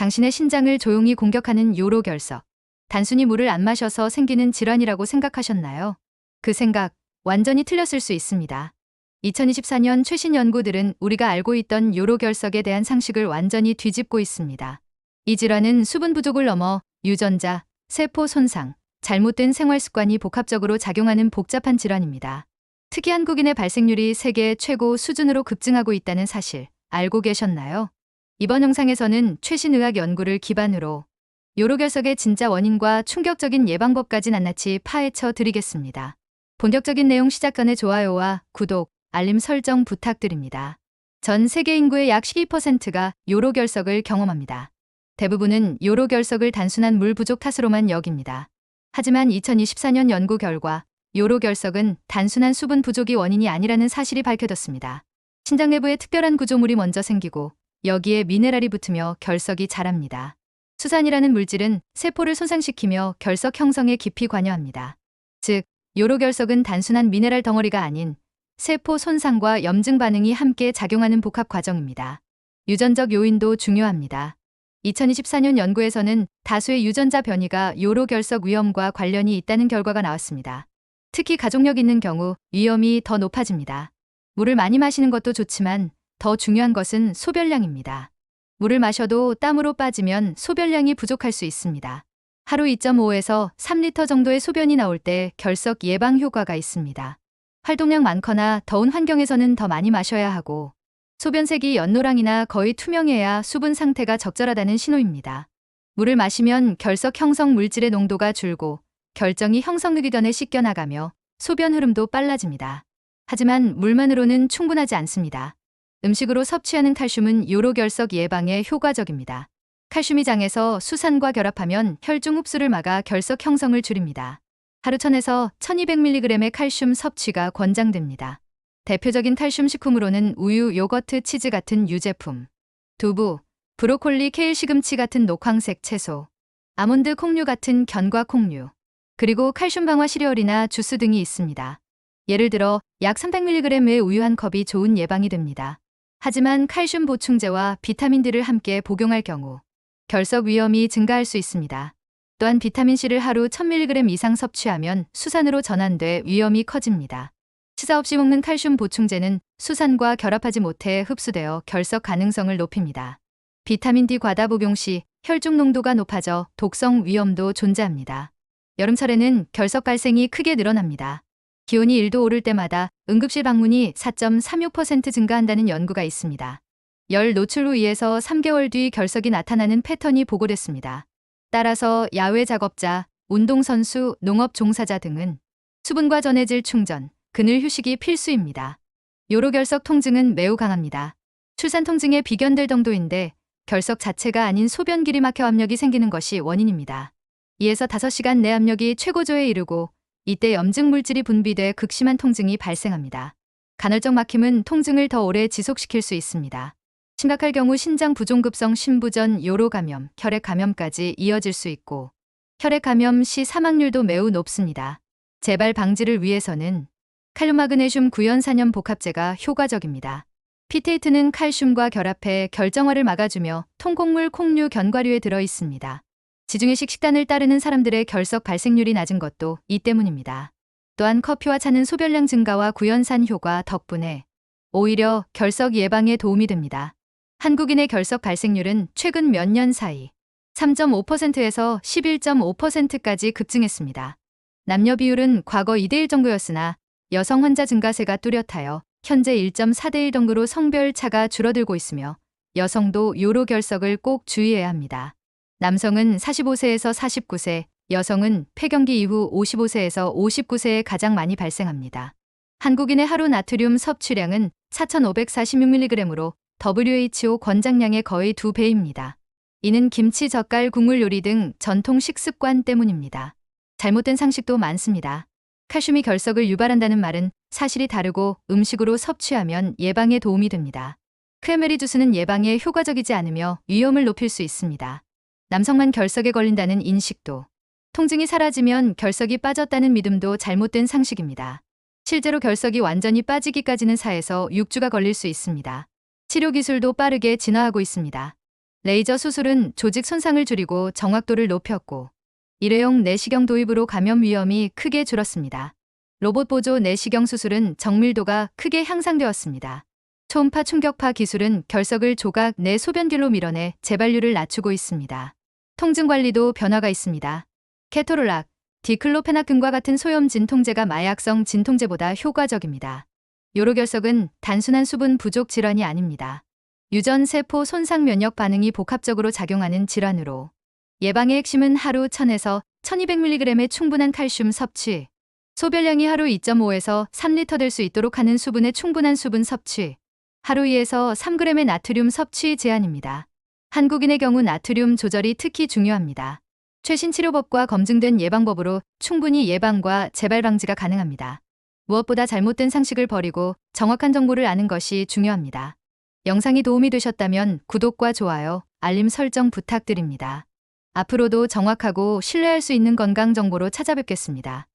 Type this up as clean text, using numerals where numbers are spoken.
당신의 신장을 조용히 공격하는 요로결석. 단순히 물을 안 마셔서 생기는 질환이라고 생각하셨나요? 그 생각, 완전히 틀렸을 수 있습니다. 2024년 최신 연구들은 우리가 알고 있던 요로결석에 대한 상식을 완전히 뒤집고 있습니다. 이 질환은 수분 부족을 넘어 유전자, 세포 손상, 잘못된 생활 습관이 복합적으로 작용하는 복잡한 질환입니다. 특히 한국인의 발생률이 세계 최고 수준으로 급증하고 있다는 사실 알고 계셨나요? 이번 영상에서는 최신 의학 연구를 기반으로 요로결석의 진짜 원인과 충격적인 예방법까지 낱낱이 파헤쳐 드리겠습니다. 본격적인 내용 시작 전에 좋아요와 구독, 알림 설정 부탁드립니다. 전 세계 인구의 약 12%가 요로결석을 경험합니다. 대부분은 요로결석을 단순한 물 부족 탓으로만 여깁니다. 하지만 2024년 연구 결과 요로결석은 단순한 수분 부족이 원인이 아니라는 사실이 밝혀졌습니다. 신장 내부에 특별한 구조물이 먼저 생기고 여기에 미네랄이 붙으며 결석이 자랍니다. 수산이라는 물질은 세포를 손상시키며 결석 형성에 깊이 관여합니다. 즉, 요로결석은 단순한 미네랄 덩어리가 아닌 세포 손상과 염증 반응이 함께 작용하는 복합 과정입니다. 유전적 요인도 중요합니다. 2024년 연구에서는 다수의 유전자 변이가 요로결석 위험과 관련이 있다는 결과가 나왔습니다. 특히 가족력 있는 경우 위험이 더 높아집니다. 물을 많이 마시는 것도 좋지만 더 중요한 것은 소변량입니다. 물을 마셔도 땀으로 빠지면 소변량이 부족할 수 있습니다. 하루 2.5에서 3리터 정도의 소변이 나올 때 결석 예방 효과가 있습니다. 활동량 많거나 더운 환경에서는 더 많이 마셔야 하고 소변색이 연노랑이나 거의 투명해야 수분 상태가 적절하다는 신호입니다. 물을 마시면 결석 형성 물질의 농도가 줄고 결정이 형성되기 전에 씻겨나가며 소변 흐름도 빨라집니다. 하지만 물만으로는 충분하지 않습니다. 음식으로 섭취하는 칼슘은 요로결석 예방에 효과적입니다. 칼슘이 장에서 수산과 결합하면 혈중 흡수를 막아 결석 형성을 줄입니다. 하루 1000에서 1200mg의 칼슘 섭취가 권장됩니다. 대표적인 칼슘 식품으로는 우유, 요거트, 치즈 같은 유제품, 두부, 브로콜리, 케일, 시금치 같은 녹황색 채소, 아몬드, 콩류 같은 견과 콩류, 그리고 칼슘 방화 시리얼이나 주스 등이 있습니다. 예를 들어 약 300mg의 우유 한 컵이 좋은 예방이 됩니다. 하지만 칼슘 보충제와 비타민 D를 함께 복용할 경우 결석 위험이 증가할 수 있습니다. 또한 비타민C를 하루 1000mg 이상 섭취하면 수산으로 전환돼 위험이 커집니다. 치사 없이 먹는 칼슘 보충제는 수산과 결합하지 못해 흡수되어 결석 가능성을 높입니다. 비타민 D 과다 복용 시 혈중 농도가 높아져 독성 위험도 존재합니다. 여름철에는 결석 발생이 크게 늘어납니다. 기온이 1도 오를 때마다 응급실 방문이 4.36% 증가한다는 연구가 있습니다. 열 노출 후 2에서 3개월 뒤 결석이 나타나는 패턴이 보고됐습니다. 따라서 야외 작업자, 운동선수, 농업 종사자 등은 수분과 전해질 충전, 그늘 휴식이 필수입니다. 요로결석 통증은 매우 강합니다. 출산 통증에 비견될 정도인데 결석 자체가 아닌 소변 길이 막혀 압력이 생기는 것이 원인입니다. 2에서 5시간 내 압력이 최고조에 이르고 이때 염증 물질이 분비돼 극심한 통증이 발생합니다. 간헐적 막힘은 통증을 더 오래 지속시킬 수 있습니다. 심각할 경우 신장 부종급성 심부전, 요로 감염, 혈액 감염까지 이어질 수 있고 혈액 감염 시 사망률도 매우 높습니다. 재발 방지를 위해서는 칼륨 마그네슘 구연산염 복합제가 효과적입니다. 피테이트는 칼슘과 결합해 결정화를 막아주며 통곡물, 콩류, 견과류에 들어 있습니다. 지중해식 식단을 따르는 사람들의 결석 발생률이 낮은 것도 이 때문입니다. 또한 커피와 차는 소변량 증가와 구연산 효과 덕분에 오히려 결석 예방에 도움이 됩니다. 한국인의 결석 발생률은 최근 몇 년 사이 3.5%에서 11.5%까지 급증했습니다. 남녀 비율은 과거 2대1 정도였으나 여성 환자 증가세가 뚜렷하여 현재 1.4대1 정도로 성별 차가 줄어들고 있으며 여성도 요로결석을 꼭 주의해야 합니다. 남성은 45세에서 49세, 여성은 폐경기 이후 55세에서 59세에 가장 많이 발생합니다. 한국인의 하루 나트륨 섭취량은 4546mg으로 WHO 권장량의 거의 2배입니다. 이는 김치, 젓갈, 국물 요리 등 전통 식습관 때문입니다. 잘못된 상식도 많습니다. 칼슘이 결석을 유발한다는 말은 사실이 다르고 음식으로 섭취하면 예방에 도움이 됩니다. 크랜베리 주스는 예방에 효과적이지 않으며 위험을 높일 수 있습니다. 남성만 결석에 걸린다는 인식도, 통증이 사라지면 결석이 빠졌다는 믿음도 잘못된 상식입니다. 실제로 결석이 완전히 빠지기까지는 4에서 6주가 걸릴 수 있습니다. 치료 기술도 빠르게 진화하고 있습니다. 레이저 수술은 조직 손상을 줄이고 정확도를 높였고, 일회용 내시경 도입으로 감염 위험이 크게 줄었습니다. 로봇 보조 내시경 수술은 정밀도가 크게 향상되었습니다. 초음파 충격파 기술은 결석을 조각 내 소변길로 밀어내 재발률을 낮추고 있습니다. 통증 관리도 변화가 있습니다. 케토롤락, 디클로페나킨과 같은 소염 진통제가 마약성 진통제보다 효과적입니다. 요로결석은 단순한 수분 부족 질환이 아닙니다. 유전 세포 손상 면역 반응이 복합적으로 작용하는 질환으로, 예방의 핵심은 하루 1000에서 1200mg의 충분한 칼슘 섭취, 소변량이 하루 2.5에서 3리터 될 수 있도록 하는 수분의 충분한 수분 섭취, 하루 2에서 3g의 나트륨 섭취 제한입니다. 한국인의 경우 나트륨 조절이 특히 중요합니다. 최신 치료법과 검증된 예방법으로 충분히 예방과 재발 방지가 가능합니다. 무엇보다 잘못된 상식을 버리고 정확한 정보를 아는 것이 중요합니다. 영상이 도움이 되셨다면 구독과 좋아요, 알림 설정 부탁드립니다. 앞으로도 정확하고 신뢰할 수 있는 건강 정보로 찾아뵙겠습니다.